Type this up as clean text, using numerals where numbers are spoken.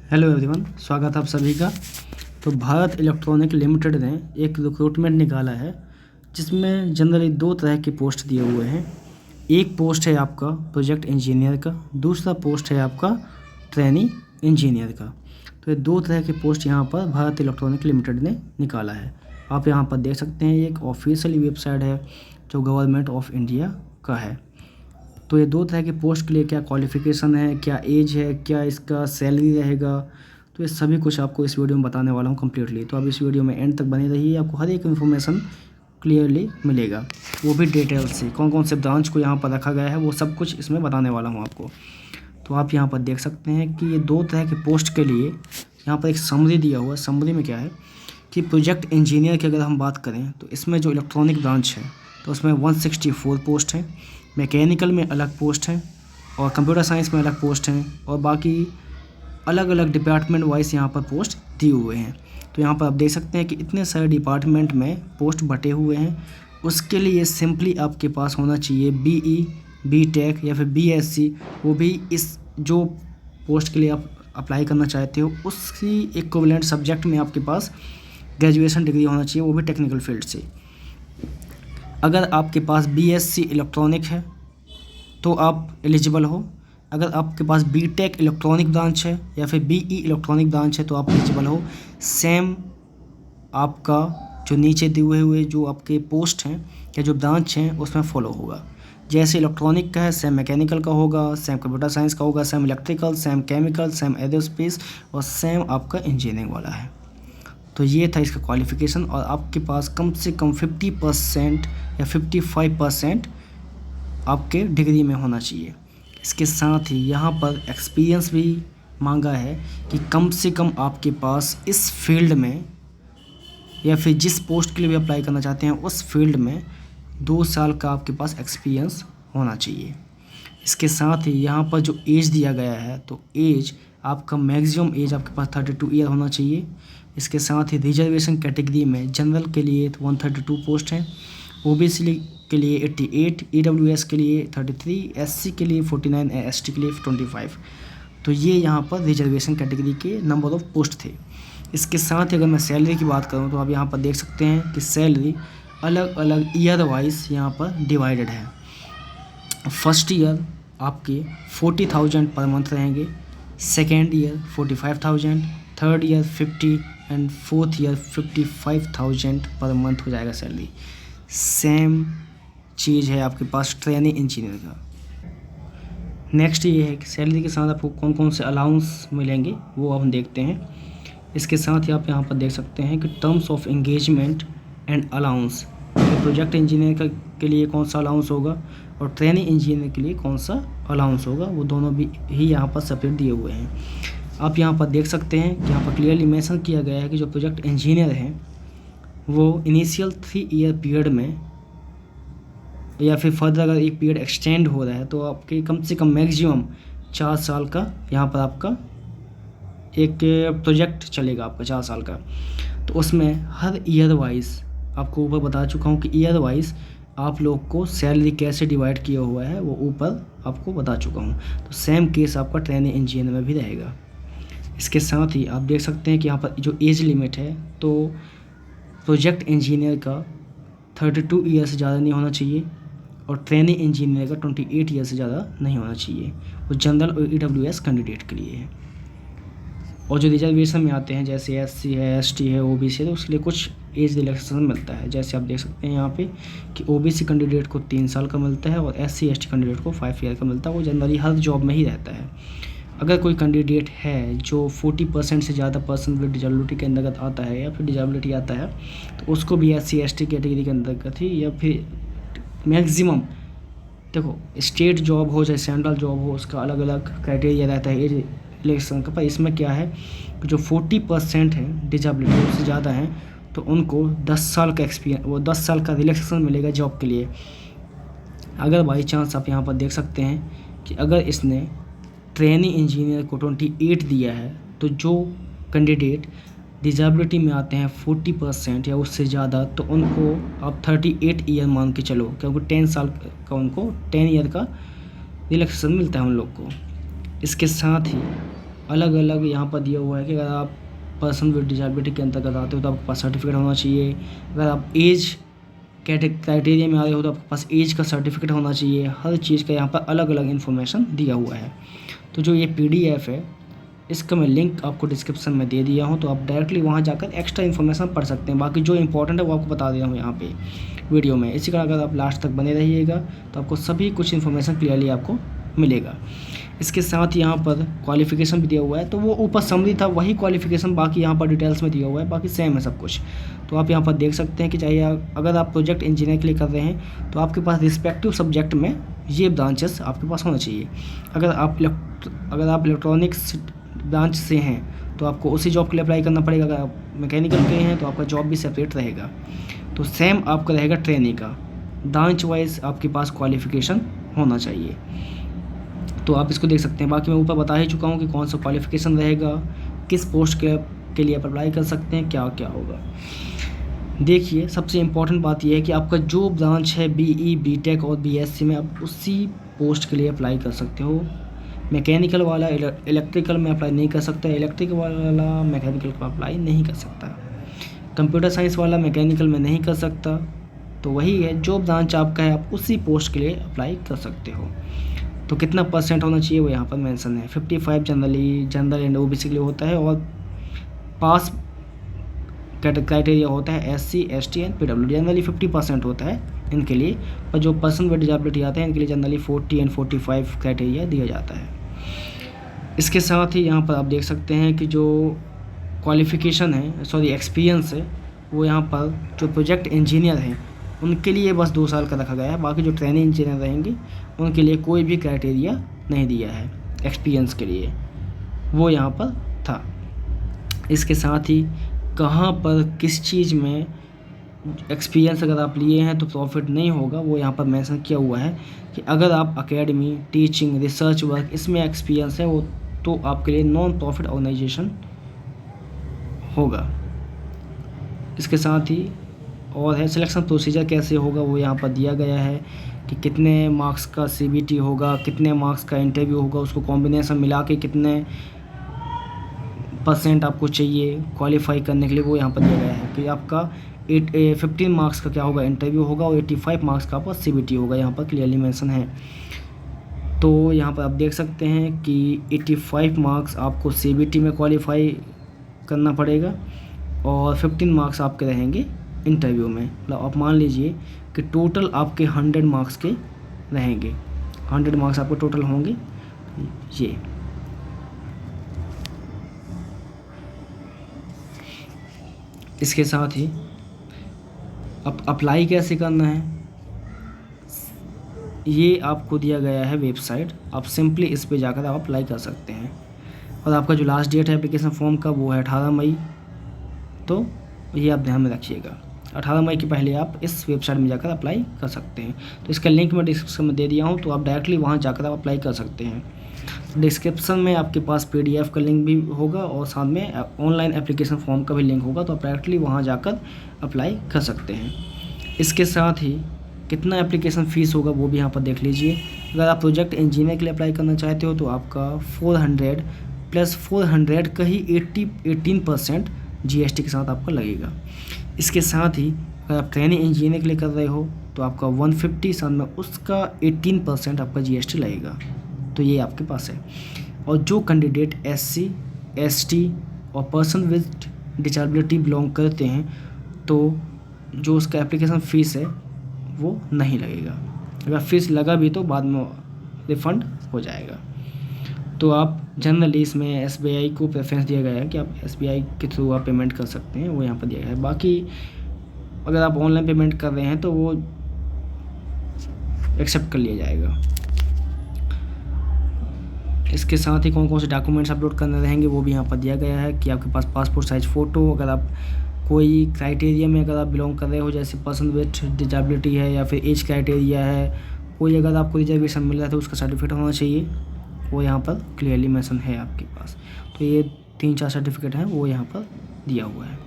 Hello everyone, स्वागत है आप सभी का। तो भारत इलेक्ट्रॉनिक लिमिटेड ने एक रिक्रूटमेंट निकाला है जिसमें जनरली दो तरह के पोस्ट दिए हुए हैं। एक पोस्ट है आपका प्रोजेक्ट इंजीनियर का, दूसरा पोस्ट है आपका ट्रेनी इंजीनियर का। तो ये दो तरह के पोस्ट यहाँ पर भारत इलेक्ट्रॉनिक लिमिटेड ने निकाला है। आप यहाँ पर देख सकते हैं, एक ऑफिशियल वेबसाइट है जो गवर्नमेंट ऑफ इंडिया का है। तो ये दो तरह के पोस्ट के लिए क्या क्वालिफ़िकेशन है, क्या एज है, क्या इसका सैलरी रहेगा, तो ये सभी कुछ आपको इस वीडियो में बताने वाला हूँ कम्प्लीटली। तो आप इस वीडियो में एंड तक बने रहिए, आपको हर एक इन्फॉर्मेशन क्लियरली मिलेगा, वो भी डिटेल से। कौन कौन से ब्रांच को यहाँ पर रखा गया है वो सब कुछ इसमें बताने वाला हूँ आपको। तो आप यहाँ पर देख सकते हैं कि ये दो तरह के पोस्ट के लिए यहाँ पर एक समरी दिया हुआ है। समरी में क्या है कि प्रोजेक्ट इंजीनियर की अगर हम बात करें तो इसमें जो इलेक्ट्रॉनिक ब्रांच है तो उसमें 164 पोस्ट हैं, मैकेनिकल में अलग पोस्ट हैं और कंप्यूटर साइंस में अलग पोस्ट हैं, और बाकी अलग अलग डिपार्टमेंट वाइज यहाँ पर पोस्ट दिए हुए हैं। तो यहाँ पर आप देख सकते हैं कि इतने सारे डिपार्टमेंट में पोस्ट बटे हुए हैं। उसके लिए सिंपली आपके पास होना चाहिए BE, BTech या फिर BSc, वो भी इस जो पोस्ट के लिए आप अप्लाई करना चाहते हो उसकी इक्विवेलेंट सब्जेक्ट में आपके पास ग्रेजुएशन डिग्री होना चाहिए, वो भी टेक्निकल फील्ड से। अगर आपके पास BSc इलेक्ट्रॉनिक है तो आप एलिजिबल हो। अगर आपके पास BTech इलेक्ट्रॉनिक ब्रांच है या फिर BE इलेक्ट्रॉनिक ब्रांच है तो आप एलिजिबल हो। सेम आपका जो नीचे दिए हुए जो आपके पोस्ट हैं या जो ब्रांच हैं उसमें फॉलो होगा। जैसे इलेक्ट्रॉनिक का है सेम मैकेनिकल का होगा, सेम कंप्यूटर साइंस का होगा, same electrical, same chemical, same aerospace और सेम आपका इंजीनियरिंग वाला है। तो ये था इसका क्वालिफ़िकेशन, और आपके पास कम से कम 50% या 55% आपके डिग्री में होना चाहिए। इसके साथ ही यहाँ पर एक्सपीरियंस भी मांगा है कि कम से कम आपके पास इस फील्ड में या फिर जिस पोस्ट के लिए भी अप्लाई करना चाहते हैं उस फील्ड में 2 साल का आपके पास एक्सपीरियंस होना चाहिए। इसके साथ ही यहाँ पर जो एज दिया गया है तो एज आपका मैक्सिमम एज आपके पास 32 ईयर होना चाहिए। इसके साथ ही रिजर्वेशन कैटेगरी में जनरल के लिए 132 पोस्ट हैं, OBC के लिए 88, EWS के लिए 33, SC के लिए 49 और ST के लिए 25। तो ये यहाँ पर रिजर्वेशन कैटेगरी के नंबर ऑफ पोस्ट थे। इसके साथ ही अगर मैं सैलरी की बात करूँ तो आप यहाँ पर देख सकते हैं कि सैलरी अलग अलग ईयर वाइज यहाँ पर डिवाइडेड है। फर्स्ट ईयर आपके 40,000 पर मंथ रहेंगे, second year 45,000, third year 50 and fourth year 55,000 per month हो जाएगा सैलरी। सेम चीज़ है आपके पास ट्रेनी इंजीनियर का। नेक्स्ट ये है कि सैलरी के साथ आपको कौन कौन से अलाउंस मिलेंगे वो हम देखते हैं। इसके साथ ही आप यहाँ पर देख सकते हैं कि terms of engagement and allowance, project engineer के लिए कौन सा अलाउंस होगा और ट्रेनी इंजीनियर के लिए कौन सा अलाउंस होगा, वो दोनों भी ही यहाँ पर सेपरेट दिए हुए हैं। आप यहाँ पर देख सकते हैं कि यहाँ पर क्लियरली मेंशन किया गया है कि जो प्रोजेक्ट इंजीनियर हैं वो इनिशियल 3 ईयर पीरियड में या फिर फर्दर अगर एक पीरियड एक्सटेंड हो रहा है तो आपके कम से कम मैक्सिमम 4 साल का यहाँ पर आपका एक प्रोजेक्ट चलेगा आपका 4 साल का। तो उसमें हर ईयर वाइज आपको ऊपर बता चुका हूँ कि ईयर वाइज आप लोग को सैलरी कैसे डिवाइड किया हुआ है वो ऊपर आपको बता चुका हूँ। तो सेम केस आपका ट्रेनी इंजीनियर में भी रहेगा। इसके साथ ही आप देख सकते हैं कि यहाँ पर जो एज लिमिट है तो प्रोजेक्ट इंजीनियर का 32 ईयर से ज़्यादा नहीं होना चाहिए और ट्रेनी इंजीनियर का 28 ईयर से ज़्यादा नहीं होना चाहिए। वो जनरल और EWS कैंडिडेट के लिए है। और जो रिजर्वेशन में आते हैं जैसे SC है, ST है, OBC है तो उसके लिए कुछ एज रिलैक्सेशन मिलता है। जैसे आप देख सकते हैं यहाँ पे कि OBC कैंडिडेट को 3 साल का मिलता है और SC ST कैंडिडेट को 5 ईयर का मिलता है। वो जनरली हर जॉब में ही रहता है। अगर कोई कैंडिडेट है जो 40% से ज़्यादा पर्सन विद डिजेबिलिटी के अंतर्गत आता है या फिर डिजेबिलिटी आता है तो उसको भी SC ST कैटेगरी के अंतर्गत ही या फिर मैक्सिमम, देखो स्टेट जॉब हो चाहे सेंट्रल जॉब हो उसका अलग अलग क्राइटेरिया रहता है एज रिलैक्सेशन का। पर इसमें क्या है कि जो 40% है डिजेबिलिटी उससे ज़्यादा हैं तो उनको 10 साल का एक्सपीरियंस, वो 10 साल का रिलैक्सेशन मिलेगा जॉब के लिए। अगर बाई चांस आप यहाँ पर देख सकते हैं कि अगर इसने ट्रेनी इंजीनियर को 28 दिया है तो जो कैंडिडेट डिजेबिलिटी में आते हैं 40% या उससे ज़्यादा तो उनको आप 38 ईयर मान के चलो, क्योंकि 10 साल का उनको 10 ईयर का रिलैक्सेशन मिलता है उन लोग को। इसके साथ ही अलग अलग यहाँ पर दिया हुआ है कि अगर आप पर्सन विद डिसेबिलिटी के अंतर्गत आते हो तो आपके पास सर्टिफिकेट होना चाहिए। अगर आप एज क्राइटेरिया में आ रहे हो तो आपके पास एज का सर्टिफिकेट होना चाहिए। हर चीज़ का यहाँ पर अलग अलग इन्फॉर्मेशन दिया हुआ है। तो जो ये PDF है इसका मैं लिंक आपको डिस्क्रिप्शन में दे दिया हूँ, तो आप डायरेक्टली वहाँ जाकर एक्स्ट्रा इन्फॉर्मेशन पढ़ सकते हैं। बाकी जो इंपॉर्टेंट है वो आपको बता दे रहा हूँ यहाँ पे वीडियो में। इसी कारण अगर आप लास्ट तक बने रहिएगा तो आपको सभी कुछ इन्फॉर्मेशन क्लियरली आपको मिलेगा। इसके साथ यहाँ पर क्वालिफ़िकेशन भी दिया हुआ है, तो वो ऊपर समरी था वही क्वालिफ़िकेशन बाकी यहाँ पर डिटेल्स में दिया हुआ है, बाकी सेम है सब कुछ। तो आप यहाँ पर देख सकते हैं कि चाहे अगर आप प्रोजेक्ट इंजीनियर के लिए कर रहे हैं तो आपके पास रिस्पेक्टिव सब्जेक्ट में ये ब्रांचेस आपके पास होना चाहिए। अगर आप इलेक्ट्रॉनिक्स ब्रांच से हैं तो आपको उसी जॉब के लिए अप्लाई करना पड़ेगा। अगर आप मैकेनिकल के हैं तो आपका जॉब भी सेपरेट रहेगा। तो सेम आपका रहेगा ट्रेनिंग का, ब्रांच वाइज आपके पास क्वालिफ़िकेशन होना चाहिए। तो आप इसको देख सकते हैं। बाकी मैं ऊपर बता ही चुका हूँ कि कौन सा क्वालिफ़िकेशन रहेगा, किस पोस्ट के लिए आप अप्लाई कर सकते हैं, क्या क्या होगा। देखिए सबसे इम्पॉर्टेंट बात यह है कि आपका जो ब्रांच है BE BTech और BSc में आप उसी पोस्ट के लिए अप्लाई कर सकते हो। मैकेनिकल वाला इलेक्ट्रिकल में अप्लाई नहीं कर सकता, इलेक्ट्रिकल वाला मैकेनिकल में अप्लाई नहीं कर सकता, कंप्यूटर साइंस वाला मैकेनिकल में नहीं कर सकता। तो वही है, जो ब्रांच आपका है आप उसी पोस्ट के लिए अप्लाई कर सकते हो। तो कितना % होना चाहिए वो यहाँ पर मेंशन है। 55 जनरल एंड OBC के लिए होता है, और पास क्राइटेरिया होता है SC ST and PW। Generally 50% होता है इनके लिए, पर जो पर्सन विद डिसेबिलिटी आते हैं इनके लिए जनरली 40 एंड 45 क्राइटेरिया दिया जाता है। इसके साथ ही यहाँ पर आप देख सकते हैं कि जो क्वालिफ़िकेशन है, एक्सपीरियंस है, वो यहाँ पर जो प्रोजेक्ट इंजीनियर हैं उनके लिए बस 2 साल का रखा गया है। बाकी जो ट्रेनिंग इंजीनियर रहेंगे उनके लिए कोई भी क्राइटेरिया नहीं दिया है एक्सपीरियंस के लिए, वो यहाँ पर था। इसके साथ ही कहाँ पर किस चीज़ में एक्सपीरियंस अगर आप लिए हैं तो प्रॉफिट नहीं होगा, वो यहाँ पर मेंशन किया हुआ है कि अगर आप एकेडमी, टीचिंग, रिसर्च वर्क इसमें एक्सपीरियंस है वो तो आपके लिए नॉन प्रॉफिट ऑर्गेनाइजेशन होगा। इसके साथ ही और है सिलेक्शन प्रोसीजर कैसे होगा, वो यहाँ पर दिया गया है कि कितने मार्क्स का CBT होगा, कितने मार्क्स का इंटरव्यू होगा, उसको कॉम्बिनेशन मिला के कितने % आपको चाहिए क्वालिफाई करने के लिए, वो यहाँ पर दिया गया है कि आपका 15 मार्क्स का क्या होगा इंटरव्यू होगा और 85 मार्क्स का आपका CBT होगा, यहाँ पर क्लियरली मेंशन है। तो यहाँ पर आप देख सकते हैं कि 85 मार्क्स आपको CBT में क्वालिफाई करना पड़ेगा और 15 मार्क्स आपके रहेंगे इंटरव्यू में। मतलब आप मान लीजिए कि टोटल आपके 100 मार्क्स के रहेंगे, 100 मार्क्स आपको टोटल होंगे। ये इसके साथ ही अब अप्लाई कैसे करना है ये आपको दिया गया है वेबसाइट, आप सिंपली इस पे जाकर आप अप्लाई कर सकते हैं। और आपका जो लास्ट डेट है एप्लीकेशन फॉर्म का वो है 18 मई, तो ये आप ध्यान में रखिएगा। 18 मई के पहले आप इस वेबसाइट में जाकर अप्लाई कर सकते हैं। तो इसका लिंक मैं डिस्क्रिप्शन में दे दिया हूँ, तो आप डायरेक्टली वहाँ जाकर आप अप्लाई कर सकते हैं। डिस्क्रिप्शन में आपके पास PDF का लिंक भी होगा और साथ में ऑनलाइन एप्लीकेशन फॉर्म का भी लिंक होगा, तो आप डायरेक्टली वहाँ जाकर अप्लाई कर सकते हैं। इसके साथ ही कितना एप्लीकेशन फ़ीस होगा वो भी यहाँ पर देख लीजिए। अगर आप प्रोजेक्ट इंजीनियर के लिए अप्लाई करना चाहते हो तो आपका 400 + 400 का ही 18% GST के साथ आपका लगेगा। इसके साथ ही अगर आप ट्रेनिंग इंजीनियर के लिए कर रहे हो तो आपका 150 साथ में उसका 18% आपका GST लगेगा। तो ये आपके पास है। और जो कैंडिडेट SC ST और पर्सन विद डिसेबिलिटी बिलोंग करते हैं तो जो उसका एप्लीकेशन फ़ीस है वो नहीं लगेगा। अगर फ़ीस लगा भी तो बाद में रिफ़ंड हो जाएगा। तो आप जनरली इसमें SBI को प्रेफरेंस दिया गया है कि आप SBI के थ्रू आप पेमेंट कर सकते हैं, वो यहाँ पर दिया गया है। बाकी अगर आप ऑनलाइन पेमेंट कर रहे हैं तो वो एक्सेप्ट कर लिया जाएगा। इसके साथ ही कौन कौन से डॉक्यूमेंट्स अपलोड करने रहेंगे वो भी यहाँ पर दिया गया है कि आपके पास पासपोर्ट साइज़ फ़ोटो, अगर आप कोई क्राइटेरिया में अगर आप बिलोंग कर रहे हो जैसे पर्सन विद डिसेबिलिटी है या फिर एज क्राइटेरिया है, कोई अगर आपको रिजर्वेशन मिल रहा है तो उसका सर्टिफिकेट होना चाहिए, वो यहाँ पर क्लियरली मेंशन है आपके पास। तो ये 3-4 सर्टिफिकेट हैं वो यहाँ पर दिया हुआ है।